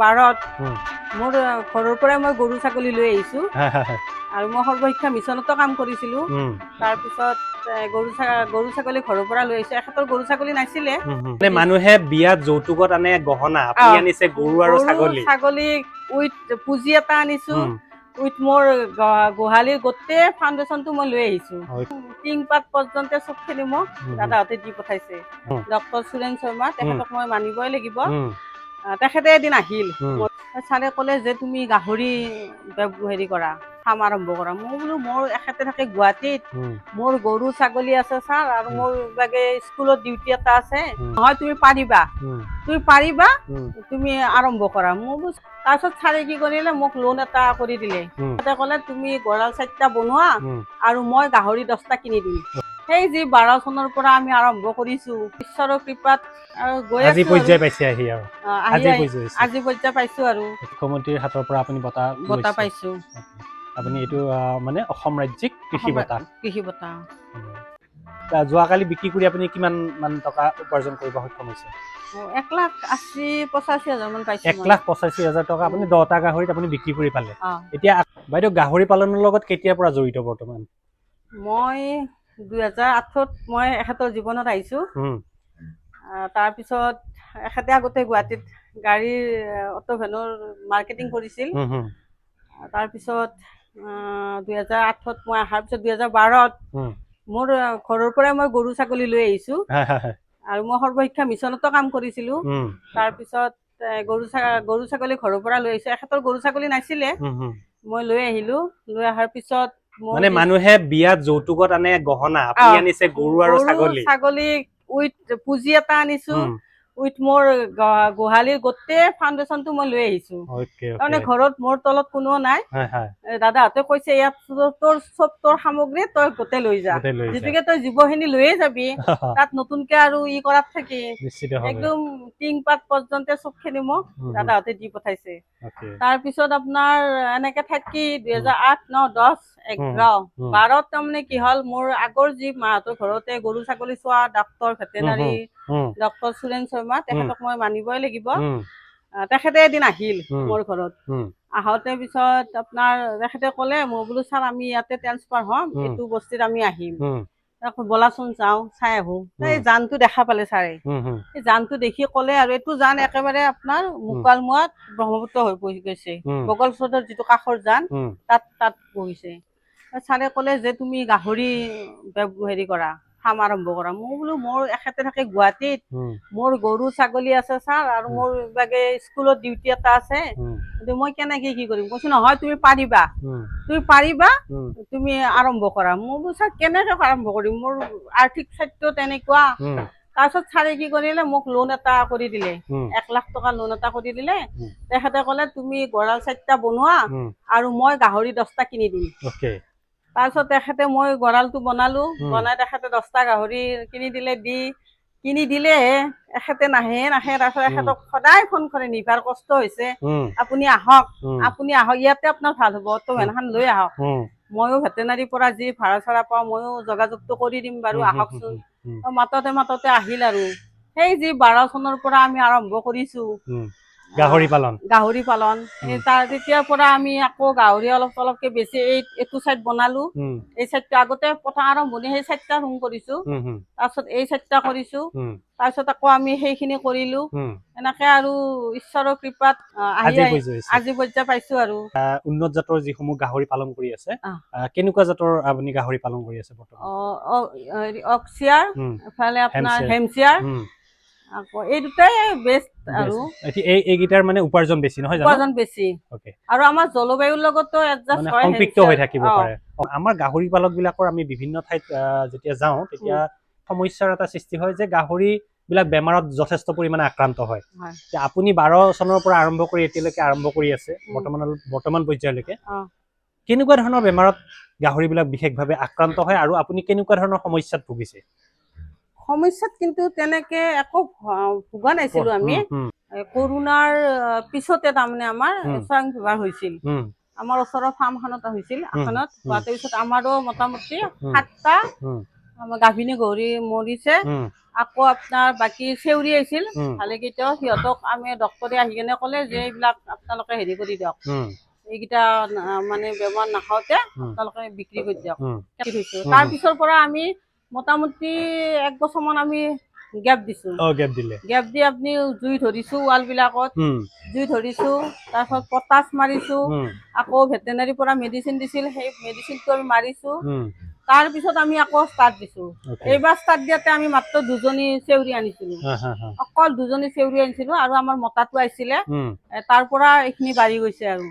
বাৰত মোৰ ঘৰৰ পৰাই মই গৰু ছাগলী লৈ আহিছো আৰু মই সৰ্বশিক্ষা মিছনতো কাম কৰিছিলো। তাৰপিছত গৰু ছাগলী ঘৰৰ পৰা লৈ আহিছো। এখেতৰ গৰু ছাগলী নাছিলে। মানুহে বিয়াত যৌতুকত আনে গহনা, আপুনি আনিছে গৰু আৰু ছাগলী উইথ পুঁজি এটা আনিছো। উইথ মোৰ গোহালিৰ গোটেই ফাউণ্ডেশ্যনটো মই লৈ আহিছো। টিংপাত পৰ্যন্ত চবখিনি মোক দাদাহঁতে দি পঠাইছে। ডক্টৰ সুৰেন শৰ্মা, তেখেতক মই মানিবই লাগিব। তেখেতে এদিন আহিল, ছাৰে ক'লে যে তুমি গাহৰি হেৰি কৰা, ফাৰ্ম আৰম্ভ কৰা। মই বোলো মোৰ এখেতে থাকে গুৱাহাটীত, মোৰ গৰু ছাগলী আছে ছাৰ, আৰু মোৰ বাগে স্কুলত ডিউটি এটা আছে। নহয় তুমি পাৰিবা, তুমি আৰম্ভ কৰা। মই বোলো তাৰপিছত ছাৰে কি কৰিলে, মোক লোন এটা কৰি দিলে। তাতে ক'লে তুমি গঁৰাল 4টা বনোৱা আৰু মই গাহৰি 10টা কিনি দিম। সেই যি 12 চনৰ পৰা আমি আৰম্ভ কৰিছো, ঈশ্বৰৰ কৃপাত গৈ আছো। আজি পৰ্যায় পাইছো আৰু মুখ্যমন্ত্ৰীৰ হাতৰ পৰা আপুনি বঁটা পাইছো। আপুনি এইটো মানে অসম ৰাজ্যিক কৃষি বঁটা। যোৱাকালি বিক্ৰী কৰি আপুনি কিমান মান টকা উপাৰ্জন কৰিব সক্ষম হৈছে? 1,80,85,000 মান পাইছো। 1,85,000 টকা আপুনি 10টা গাহৰিত আপুনি বিক্ৰী কৰি পালে। এতিয়া বাইদেউ গাহৰি পালনৰ লগত কেতিয়াৰ পৰা জড়িত বৰ্তমান? মই 2008ত মই এখেতৰ জীৱনত আহিছো। তাৰপিছত এখেতে আগতে গুৱাহাটীত গাড়ীৰ অটো ভেনৰ মাৰ্কেটিং কৰিছিল। তাৰপিছত 2008ত মই অহাৰ পিছত 2012ত মোৰ ঘৰৰ পৰাই মই গৰু ছাগলী লৈ আহিছো আৰু মই সৰ্বশিক্ষা মিছনতো কাম কৰিছিলো। তাৰপিছত গৰু ছাগলী ঘৰৰ পৰা লৈ আহিছো। এখেতৰ গৰু ছাগলী নাছিলে, মই লৈ আহিলো। লৈ অহাৰ পিছত মানে মানুহে বিয়াত যৌতুকত আনে গহনা, আপুনি আনিছে গৰু আৰু ছাগলী উইথ পুঁজি এটা আনিছো। উইথ মোৰ গোহালিৰ গোটেই ফাউণ্ডেশ্যনটো মই লৈ আহিছো। তাৰমানে ঘৰত মোৰ তলত কোনো নাই। দাদাহঁতে কৈছে ইয়াত তোৰ সামগ্ৰী তই গোটেই লৈ যা, যিটোকে তই জীৱখিনি লৈয়ে যাবি, তাত নতুনকে আৰু ই কৰাত থাকি একদম টিংপাত পৰ্যন্ত চবখিনি মোক দাদাহঁতে দি পঠাইছে। তাৰপিছত আপোনাৰ এনেকে থাকি 2008, 9, 10, 11, 12ত তাৰমানে কি হ'ল, মোৰ আগৰ যি মাহঁতৰ ঘৰতে গৰু ছাগলী চোৱা ডাক্তৰ ভেটেনাৰী ডক্টৰ সুৰেন শৰ্মা, তেখেতক মই মানিবই লাগিব। তেখেতে এদিন আহিল মোৰ ঘৰত। আহোঁতে পিছত আপোনাৰ তেখেতে ক'লে, মই বোলো ছাৰ আমি ইয়াতে ট্ৰেন্সফাৰ হ'ম, এইটো বস্তিত আমি আহিম, ব'লাচোন যাওঁ চাই আহো। এই জানটো দেখা পালে ছাৰে, এই জানটো দেখি ক'লে আৰু এইটো জান একেবাৰে আপোনাৰ মুকালমুৱাত ব্ৰহ্মপুত্ৰ হৈ পৰি গৈছে, বগল চদৰ যিটো কাষৰ জান তাত বহিছে। ছাৰে ক'লে যে তুমি গাহৰি হেৰি কৰা, ফাৰ্ম আৰম্ভ কৰা। মই বোলো মোৰ এখেতে থাকে গুৱাহাটীত, মোৰ গৰু ছাগলী আছে ছাৰ, আৰু মোৰ বাগে স্কুলত ডিউটি এটা আছে। মই কেনেকে কি কৰিম? কৈছো নহয় তুমি পাৰিবা, তুমি আৰম্ভ কৰা। মই বোলো ছাৰ কেনেকে আৰম্ভ কৰিম, মোৰ আৰ্থিক স্বাস্থ্য তেনেকুৱা। তাৰপিছত ছাৰে কি কৰিলে, মোক লোন এটা কৰি দিলে, 1 লাখ টকা লোন এটা কৰি দিলে। তেখেতে ক'লে তুমি গঁৰাল 4টা বনোৱা আৰু মই গাহৰি 10টা কিনি দিম। তাৰপিছত তেখেতে মই গঁৰালটো বনালো, বনাই তেখেতে 10টা গাহৰি কিনি দিলে। এখেতে নাহে। তাৰপিছত এখেতক সদায় ফোন কৰে, নিবাৰ কষ্ট হৈছে, আপুনি আহক, ইয়াতে আপোনাৰ ভাল হ'ব, অটো ভেনখন লৈ আহক। ময়ো ভেটেনাৰীৰ পৰা যি ভাড়া চাড়া পাওঁ ময়ো যোগাযোগটো কৰি দিম বাৰু, আহকচোন। মাততে আহিল আৰু সেই যি 12 চনৰ পৰা আমি আৰম্ভ কৰিছো গাহৰি পালন। তেতিয়াৰ পৰা আমি আকৌ গাহৰি অলপ অলপকে বেছি এইটো চাইড বনালো। এই চাইডটো আগতে প্ৰথম আৰম্ভণি সেই 4টা ৰুম কৰিছো, তাৰপিছত এই 4টা কৰিছো, তাৰপিছত আকৌ আমি সেইখিনি কৰিলো। এনেকে আৰু ঈশ্বৰৰ কৃপাত আজি পৰ্যায় পাইছো আৰু। উন্নত জাতৰ যিসমূহ গাহৰি পালন কৰি আছে, কেনেকুৱা জাতৰ আপুনি গাহৰি পালন কৰি আছে বৰ্তমান? অক্সিয়াৰ, এফালে আপোনাৰ হেমচিয়াৰ, আকৌ এই দুটাই বেষ্ট আৰু এইকেইটাৰ মানে উপাৰ্জন বেছি নহয় জানো? উপাৰ্জন বেছি আৰু আমাৰ জলবায়ুৰ লগতো এডজাষ্ট হয়, সংপৃক্ত হৈ থাকিব পাৰে। আমাৰ গাহৰি পালক বিলাকৰ আমি বিভিন্ন ঠাইত যেতিয়া যাওঁ তেতিয়া সমস্যাৰ এটা সৃষ্টি হয় যে গাহৰি বিলাক বেমাৰত যথেষ্ট পৰিমাণে আক্ৰান্ত হয়। আপুনি 12 চনৰ পৰা আৰম্ভ কৰি এতিয়ালৈকে আৰম্ভ কৰি আছে বৰ্তমান পৰ্যায়লৈকে, কেনেকুৱা ধৰণৰ বেমাৰত গাহৰি বিলাক বিশেষভাৱে আক্ৰান্ত হয় আৰু আপুনি কেনেকুৱা ধৰণৰ সমস্যাত ভুগিছে? সমস্যাত কিন্তু তেনেকে একো ভোগা নাছিলো আমি। কৰোণাৰ পিছতে তাৰমানে আমাৰ স্বাইন ফিভাৰ হৈছিল, আমাৰ ওচৰৰ ফাৰ্মখনত হৈছিল এখনত। হোৱাৰ পিছত আমাৰো মোটামুটি 7টা গাভিনী গাহৰি মৰিছে আকৌ আপোনাৰ বাকী চেউৰি আহিছিল ভালেকেইটাও, সিহঁতক আমি ডক্তৰে আহি কেনে ক'লে যে এইবিলাক আপোনালোকে হেৰি কৰি দিয়ক, এইকেইটা মানে বেমাৰ নাখাওঁতে আপোনালোকে বিক্ৰী কৰি দিয়ক। তাৰ পিছৰ পৰা আমি মোটামুটি 1 বছৰমান আমি গেপ দিছো। গেপ দি আপুনি জুই ধৰিছো, ৱাল বিলাকত জুই ধৰিছো, তাৰপিছত পটাছ মাৰিছো, আকৌ ভেটেনাৰীৰ পৰা মেডিচিন দিছিল, সেই মেডিচিনটো আমি মাৰিছো। তাৰ পিছত আমি আকৌ ষ্টাৰ্ট দিছো। এইবাৰ ষ্টাৰ্ট দিয়াতে আমি মাত্ৰ 2জনী চেউৰি আনিছিলো, অকল 2জনী চেউৰি আনিছিলো, আৰু আমাৰ মতাটো আহিছিলে, তাৰ পৰা এইখিনি বাঢ়ি গৈছে। আৰু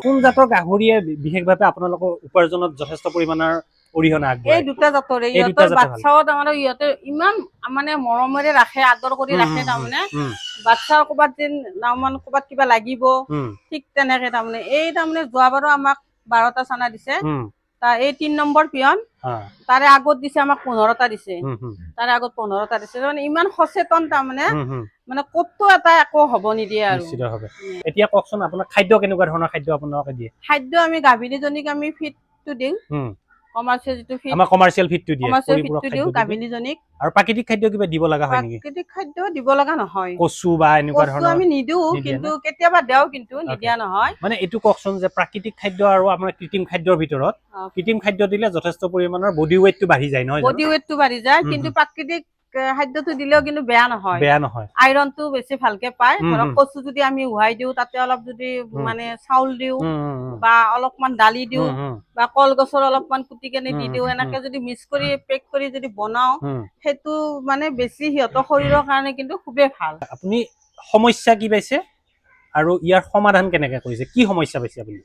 কোন জাতৰ গাহৰিয়ে বিশেষভাৱে আপোনালোকৰ উপাৰ্জনত যথেষ্ট পৰিমাণৰ অৰিহণা আগবঢ়ায়? এই দুটা জাতৰে। ইহঁতৰ বাচ্চাও তাৰমানে ইহঁতে ইমান মানে মৰমেৰে ৰাখে, আদৰ কৰি ৰাখে, তাৰমানে বাচ্চাও ক'ৰবাত যেন তাৰমানে ক'ৰবাত কিবা লাগিব, ঠিক তেনেকে তাৰমানে। এই তাৰমানে যোৱাবাৰো আমাক 12টা চানা দিছে, এই 3 নম্বৰ পিয়ন, তাৰে আগত দিছে আমাক 15টা দিছে, তাৰে আগত 15টা দিছে। তাৰমানে ইমান সচেতন, তাৰমানে মানে ক'তো এটা একো হ'ব নিদিয়ে আৰু। এতিয়া কওকচোন, আপোনাৰ খাদ্য কেনেকুৱা ধৰণৰ খাদ্য আপোনালোকে দিয়ে? খাদ্য আমি গাভিনীজনীক আমি ফিডটো দিওঁ, কমাৰ্চিয়েল যিটো ফিড, আমাৰ কমাৰ্চিয়েল ফিডটো দিয়ে, কমাৰ্চিয়েল ফিডটো দিওঁ গাভিনীজনীক। আৰু প্ৰাকৃতিক খাদ্য কিবা দিব লগা হয় নেকি? প্ৰাকৃতিক খাদ্য দিব লগা নহয়, কচু বা এনেকুৱা ধৰণৰ আমি নিদিওঁ, কিন্তু কেতিয়াবা দেও, কিন্তু নিদিয়া নহয়। মানে এইটো কওকচোন যে প্ৰাকৃতিক খাদ্য আৰু আমাৰ কৃত্ৰিম খাদ্যৰ ভিতৰত কৃত্ৰিম খাদ্য দিলে যথেষ্ট পৰিমাণৰ বডি ৱেইটটো বাঢ়ি যায়, নহয়? বডি ৱেইটটো বাঢ়ি যায়, কিন্তু প্ৰাকৃতিক খাদ্যটো দিলেও কিন্তু বেয়া নহয়, আইৰণটো বেছি ভালকে পায়। ধৰক কচু যদি আমি উহাই দিওঁ, তাতে অলপ যদি মানে চাউল দিওঁ, বা অলপমান দালি দিওঁ, বা কলগছৰ অলপমান কুটি কেনে দি দিওঁ, এনেকে যদি মিক্স কৰি পেক কৰি যদি বনাও, সেইটো মানে বেছি সিহঁতৰ শৰীৰৰ কাৰণে কিন্তু খুবেই ভাল। আপুনি সমস্যা কি পাইছে আৰু ইয়াৰ সমাধান কেনেকে কৰিছে? কি সমস্যা পাইছে আপুনি?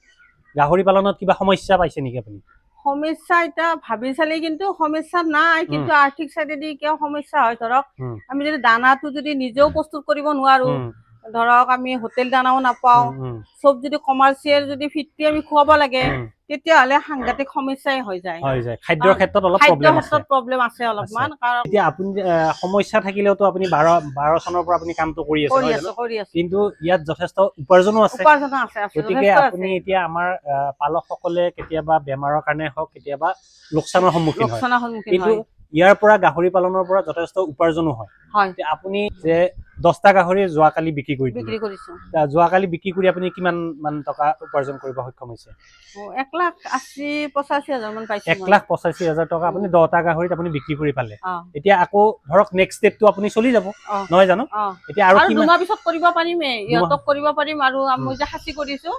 গাহৰি পালনত কিবা সমস্যা পাইছে নেকি আপুনি? সমস্যা এতিয়া ভাবি চালি কিন্তু সমস্যা নাই, কিন্তু আৰ্থিক চাইডেদি কিয় সমস্যা হয়, ধৰক আমি যদি দানাটো যদি নিজেও প্ৰস্তুত কৰিব নোৱাৰো, ধৰক আমি হোটেল দানাও নাপাওঁ, চব যদি কমাৰ্চিয়েল যদি ফিডটো আমি খুৱাব লাগে, তেতিয়াহ'লে সাংঘাতিক সমস্যাই হৈ যায়। খাদ্যৰ ক্ষেত্ৰত অলপ প্ৰব্লেম আছে অলপমান। এতিয়া আপুনি সমস্যা থাকিলেওতো আপুনি 12 চনৰ পৰা আপুনি কামটো কৰি আছে, কিন্তু ইয়াত যথেষ্ট উপাৰ্জনো আছে। গতিকে আপুনি এতিয়া আমাৰ পালকসকলে কেতিয়াবা বেমাৰৰ কাৰণে হওক, কেতিয়াবা লোকচানৰ সন্মুখীন হয়, কিন্তু ইয়াৰ পৰা গাহৰি পালনৰ পৰা যথেষ্ট উপাৰ্জনো হয়। আপুনি যে 10টা গাহৰি যোৱাকালি বিক্ৰী কৰিছে, যোৱাকালি বিক্ৰী কৰি আপুনি কিমান মান টকা উপাৰ্জন কৰিব সক্ষম হৈছে? 1,80,85,000 মান পাইছো। 1,85,000 টকা আপুনি 10টা গাহৰিত আপুনি বিক্ৰী কৰি পালে। এতিয়া আকৌ ধৰক নেক্সট ষ্টেপটো আপুনি চলি যাব, নহয় জানো? এতিয়া আৰু 2 মাহ পিছত কৰিব পাৰিমেই, ইহঁতক কৰিব পাৰিম। আৰু মই যে খাচী কৰিছো,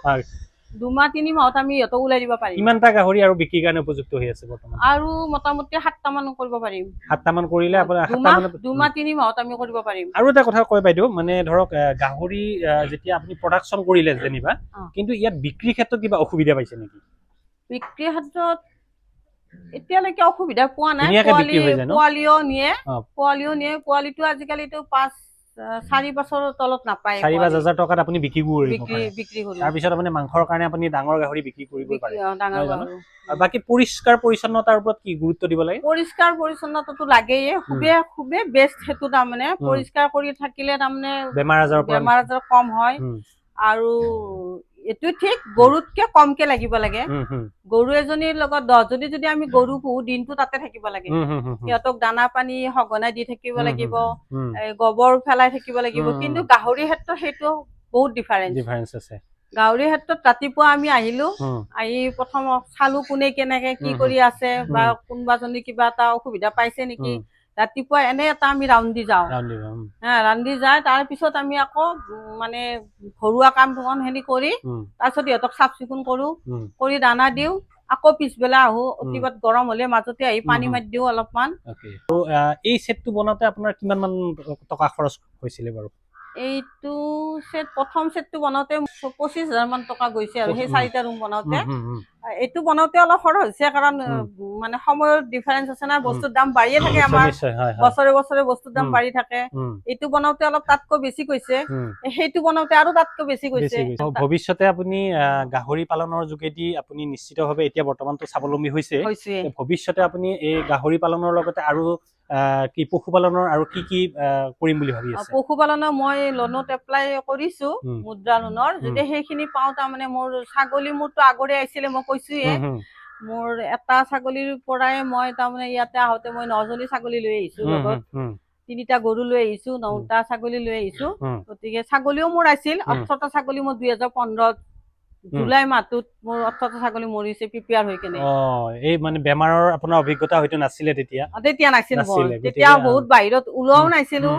2 মাহ 3 মাহত আমি ইহঁতক ওলাই দিব পাৰিম। কিমানটা গাহৰি আৰু বিক্ৰীৰ কাৰণে উপযুক্ত হৈ আছে বৰ্তমান? আৰু মোটামুটি 7টা মান কৰিব পাৰিম। 7টা মান কৰিলে আপোনাৰ 2 মাহ 3 মাহত আমি কৰিব পাৰিম। আৰু এটা কথা কয় বাইদেউ, মানে ধৰক গাহৰি যেতিয়া আপুনি প্ৰডাকশ্যন কৰিলে যেনিবা, কিন্তু ইয়াত বিক্ৰীৰ ক্ষেত্ৰত কিবা অসুবিধা পাইছে নেকি? বিক্ৰীৰ ক্ষেত্ৰত এতিয়ালৈকে অসুবিধা পোৱা নাই। পোৱালিও নিয়ে, পোৱালিটো আজিকালিতো 4-5 বছৰৰ তলত নাপায়। 4-5 হাজাৰ টকাত আপুনি বিক্ৰী কৰিব পাৰে। তাৰপিছত আপুনি মাংসৰ কাৰণে আপুনি ডাঙৰ গাহৰি বিক্ৰী কৰিব পাৰে। আৰু বাকী পৰিষ্কাৰ পৰিচ্ছন্নতাৰ ওপৰত কি গুৰুত্ব দিব লাগে? পৰিষ্কাৰ পৰিচ্ছন্নতাটো লাগেই, খুবেই বেষ্ট সেইটো। তাৰমানে পৰিষ্কাৰ কৰি থাকিলে তাৰমানে বেমাৰ আজাৰ কম হয়। আৰু এইটো ঠিক, গৰুতকে কমকে লাগিব লাগে। গৰু এজনীৰ লগত 10জনী যদি আমি গৰু পুহো, দিনটো তাতে থাকিব লাগে। সিহঁতক দানা পানী সঘনাই দি থাকিব লাগিব, গোবৰ পেলাই থাকিব লাগিব। কিন্তু গাহৰিৰ ক্ষেত্ৰত সেইটো বহুত ডিফাৰেঞ্চ আছে। গাহৰিৰ ক্ষেত্ৰত ৰাতিপুৱা আমি আহিলো, আহি প্ৰথম চালো কোনে কেনেকে কি কৰি আছে, বা কোনোবাজনী কিবা এটা অসুবিধা পাইছে নেকি। ৰাতিপুৱা এনে এটা আমি ৰাউণ্ডি যাওঁ, ৰাউণ্ডি যায়। তাৰ পিছত আমি আকৌ মানে ঘৰুৱা কাম খিনি কৰি, তাৰপিছত সিহঁতক চাফ চিকুণ কৰো, কৰি দানা দিওঁ। আকৌ পিছবেলা আহো, অতিপাত গৰম হলে মাজতে আহি পানী মাৰি দিওঁ অলপমান। এই সেটটো বনাওঁতে আপোনাৰ কিমান মান টকা খৰচ হৈছিলে বাৰু? এইটো সেট, প্ৰথম সেটটো বনাওঁতে 25,000 মান টকা গৈছে। আৰু সেই 4টা ৰুম বনাওঁতে এইটো বনাওঁতে অলপ খৰচ হৈছে, কাৰণ মানে সময়ৰ ডিফাৰেঞ্চ আছে না, বস্তুৰ দাম বাঢ়িয়ে থাকে আমাৰ, বছৰে বছৰে বস্তুৰ দাম বাঢ়ি থাকে। এইটো বনাওঁতে অলপ তাতকৈ বেছি গৈছে, সেইটো বনাওঁতে আৰু তাতকৈ বেছি গৈছে। ভৱিষ্যতে আপুনি গাহৰি পালনৰ যোগেদি আপুনি নিশ্চিতভাৱে এতিয়া বৰ্তমানতো স্বাৱলম্বী হৈছে, ভৱিষ্যতে আপুনি এই গাহৰি পালনৰ লগতে আৰু কি পশুপালনৰ আৰু কি কি কৰিম বুলি ভাবি আছে? পশুপালনৰ মই লোনত এপ্লাই কৰিছো, মুদ্ৰা লোনৰ। যদি সেইখিনি পাওঁ, তাৰমানে মোৰ ছাগলী মোৰতো আগৰে আহিছিলে, মই কৈছোয়ে। মোৰ এটা ছাগলীৰ পৰাই মই তাৰমানে ইয়াতে আহোতে মই 9জনী ছাগলী লৈ আহিছো লগত। 3টা গৰু লৈ আহিছো, 9টা ছাগলী লৈ আহিছো। গতিকে ছাগলীও মোৰ আছিল 18টা ছাগলী মোৰ 2015 জুলাই মাহটোত মোৰ 18টা ছাগলী মৰিছে প্ৰিপেয়াৰ হৈ কেনে। এই মানে বেমাৰৰ আপোনাৰ অভিজ্ঞতা হয়তো নাছিলে তেতিয়া? তেতিয়া নাছিল মোৰ, তেতিয়া বহুত বাহিৰত ওলোৱাও নাছিলো,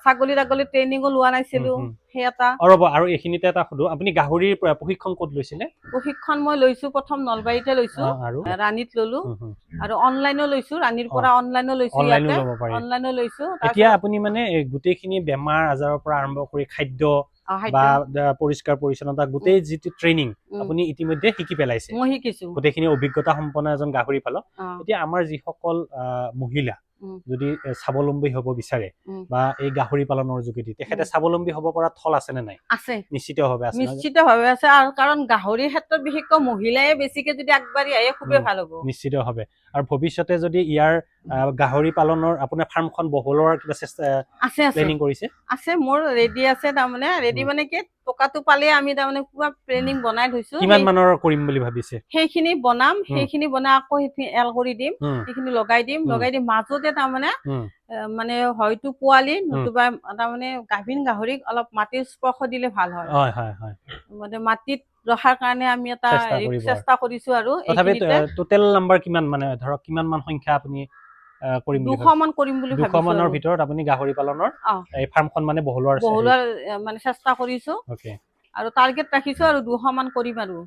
ছাগলী ট্ৰেইনিঙো লোৱা নাছিলো। সেই এটা আৰু এইখিনিতে এটা সুধো, আপুনি গাহৰিৰ প্ৰশিক্ষণ ক'ত লৈছিলে? প্ৰশিক্ষণ মই লৈছো প্ৰথম নলবাৰীতে লৈছো, ৰাণীত ললো, আৰু অনলাইনো লৈছো, ৰাণীৰ পৰা অনলাইনো লৈছো, ইয়াতে অনলাইনো লৈছো। এতিয়া আপুনি মানে গোটেইখিনি বেমাৰ আজাৰৰ পৰা আৰম্ভ কৰি খাদ্য বা পৰিষ্কাৰ পৰিচ্ছন্নতা গোটেই যিটো ট্ৰেইনিং আপুনি ইতিমধ্যে শিকি পেলাইছে? মই শিকিছো, গোটেইখিনি অভিজ্ঞতা সম্পন্ন এজন গাহৰি পালক। এতিয়া আমাৰ যিসকল মহিলা যদি স্বাৱলম্বী হ'ব বিচাৰে বা এই গাহৰি পালনৰ যোগেদি তেখেতে স্বাৱলম্বী হ'ব পৰা থল আছে নে নাই? আছে, নিশ্চিতভাৱে আছে। নিশ্চিতভাৱে আছে, আৰু কাৰণ গাহৰিৰ ক্ষেত্ৰত বিশেষকৈ মহিলাই বেছিকে যদি আগবাঢ়ি আহে খুবেই ভাল হ'ব। নিশ্চিতভাৱে। আৰু ভৱিষ্যতে যদি ইয়াৰ গাহৰি পালনৰ আপোনাৰ ফাৰ্মখন বহলোৱাৰ কিবা চেষ্টা প্লেনিং কৰিছে? আছে, মোৰ ৰেডি আছে, তাৰমানে ৰেডি মানে কি টকাটো পালে আমি তাৰমানে পুৰা প্লেনিং বনাই থৈছো। কিমান মানৰ কৰিম বুলি ভাবিছে? সেইখিনি বনাম, সেইখিনি বনাই আকৌ সেইখিনি এল কৰি দিম, সেইখিনি লগাই দিম মাজতে তাৰমানে মানে হয়তো পোৱালি নতুবা তাৰমানে গাভিন গাহৰিক অলপ মাটিৰ স্পৰ্শ দিলে ভাল হয়। মানে মাটিত ৰখাৰ কাৰণে আমি এটা চেষ্টা কৰিছো। আৰু টোটেল নাম্বাৰ কিমান, মানে ধৰক কিমান মান সংখ্যা আপুনি কৰিম বুলি 200 মান কৰিম বুলি ভাবিছো। 200 মানৰ ভিতৰত আপুনি গাহৰি পালনৰ এই ফাৰ্মখন মানে বহলোৱাৰ মানে চেষ্টা কৰিছো, আৰু টাৰ্গেট ৰাখিছো আৰু 200 মান কৰিম। আৰু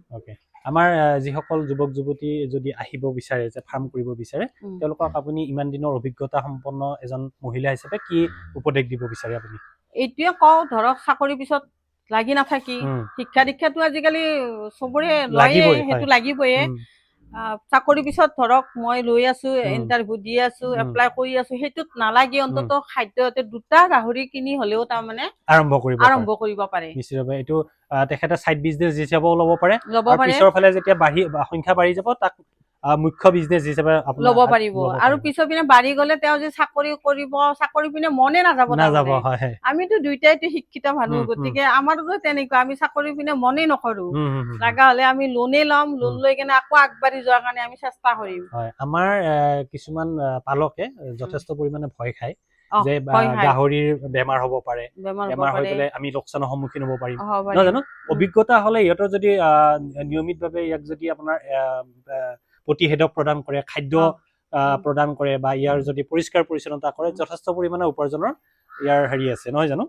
আমাৰ যিসকল যুৱক যুৱতী যদি আহিব বিচাৰে, যে ফাৰ্ম কৰিব বিচাৰে, তেওঁলোকক আপুনি ইমান দিনৰ অভিজ্ঞতা সম্পন্ন এজন মহিলা হিচাপে কি উপদেশ দিব বিচাৰে আপুনি? এইটোৱে কওঁ, ধৰক চাকৰিৰ পিছত লাগি নাথাকি শিক্ষা দীক্ষাটো আজিকালি চবৰে লয়ে, সেইটো লাগিবয়ে। চাকৰিৰ পিছত ধৰক মই লৈ আছো, ইণ্টাৰভিউ দি আছো, এপ্লাই কৰি আছো, সেইটোত নালাগি অন্তত খাদ্যতে 2টা গাহৰি কিনি হলেও তাৰমানে আৰম্ভ কৰিব পাৰে। নিশ্চিতভাৱে এইটো তেখেতে সাইড বিজনেছ হিচাপেও ল'ব পাৰে, পিছৰ ফালে যেতিয়া সংখ্যা বাঢ়ি যাব তাক মুখ্য বিজনেছ হিচাপে ল'ব পাৰিব। আৰু পিছৰ পিনে বাঢ়ি গলে তেওঁ যে চাকৰি কৰিব, চাকৰি পিনে মনে নাযাব। আমিতো দুইটাইতো শিক্ষিত মানুহ, গতিকে আমাৰো তেনেকুৱা, আমি চাকৰি পিনে মনে নকৰো। লগা হলে আমি লোনে ল'ম, লোন লৈ কেনে আকৌ আগবাঢ়ি যোৱাৰ কাৰণে আমি চেষ্টা কৰিম। আমাৰ কিছুমান পালকে যথেষ্ট পৰিমাণে ভয় খায় যে গাহৰিৰ বেমাৰ হ'ব পাৰে, বেমাৰ হৈ গলে আমি লোকচানৰ সন্মুখীন হ'ব পাৰিম, নহয় জানো? অভিজ্ঞতা হলে ইহঁতৰ যদি নিয়মিতভাৱে ইয়াক যদি আপোনাৰ প্ৰতিষেধক প্ৰদান কৰে, খাদ্য প্ৰদান কৰে, বা ইয়াৰ যদি পৰিষ্কাৰ পৰিচ্ছন্নতা কৰে, যথেষ্ট পৰিমাণে উপাৰ্জনৰ ইয়াৰ হেৰি আছে, নহয় জানো?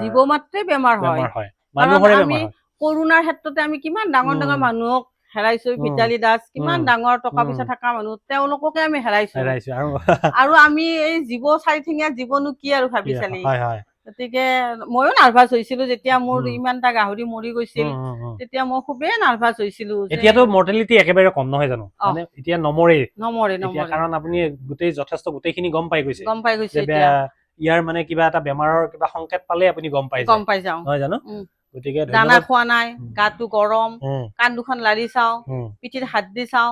জীৱ মাত্ৰে বেমাৰ হয়, মানুহৰে বেমাৰ হয়। কৰোনাৰ ক্ষেত্ৰতে আমি কিমান ডাঙৰ ডাঙৰ মানুহক হেৰাইছো, ভিতালী দাস, কিমান ডাঙৰ টকা পইচা থকা মানুহ, তেওঁলোককে আমি হেৰাইছো। আৰু আমি এই জীৱ চাৰিঠেঙীয়া জীৱনো কি আৰু ভাবি চালি। গতিকে ময়ো নাৰ্ভাছ হৈছিলো যেতিয়া মোৰ ইমানটা গাহৰি মৰি গৈছিল, তেতিয়া মই খুবেই নাৰ্ভাছ হৈছিলো। এতিয়াতো মৰ্টেলিটি একেবাৰে কম, নহয় জানো? মানে এতিয়া নমৰে, কাৰণ আপুনি গোটেইখিনি গম পাই গৈছে। ইয়াৰ মানে কিবা এটা বেমাৰৰ কিবা সংকেত পালে আপুনি গম পাই যাও, নহয় জানো? গতিকে দানা খোৱা নাই, গাটো গৰম, কাণ দুখন লাৰি চাও, পিঠিত হাত দি চাও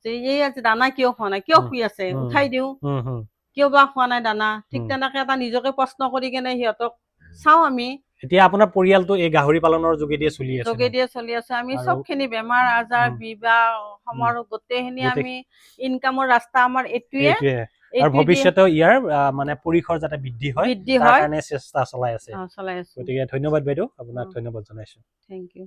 যে এই আজি দানা কিয় খোৱা নাই, কিয় শুই আছে, উঠাই দিও, কিয় বা খোৱা নাই দানা। ঠিক তেনেকে এটা নিজকে প্ৰশ্ন কৰি কেনে সিহঁতক চাও আমি। এতিয়া আপোনাৰ পৰিয়ালটো এই গাহৰি পালনৰ যোগেদিয়ে চলি আছে? আমি চবখিনি বেমাৰ আজাৰ, বিবাহ সমাৰ গোটেইখিনি আমি ইনকামৰ ৰাস্তা আমাৰ এইটোৱে। আৰু ভৱিষ্যতে ইয়াৰ মানে পৰিসৰ যাতে বৃদ্ধি হয় তাৰ কাৰণে চেষ্টা চলাই আছে। গতিকে ধন্যবাদ বাইদেউ, আপোনাক ধন্যবাদ জনাইছো। Thank U.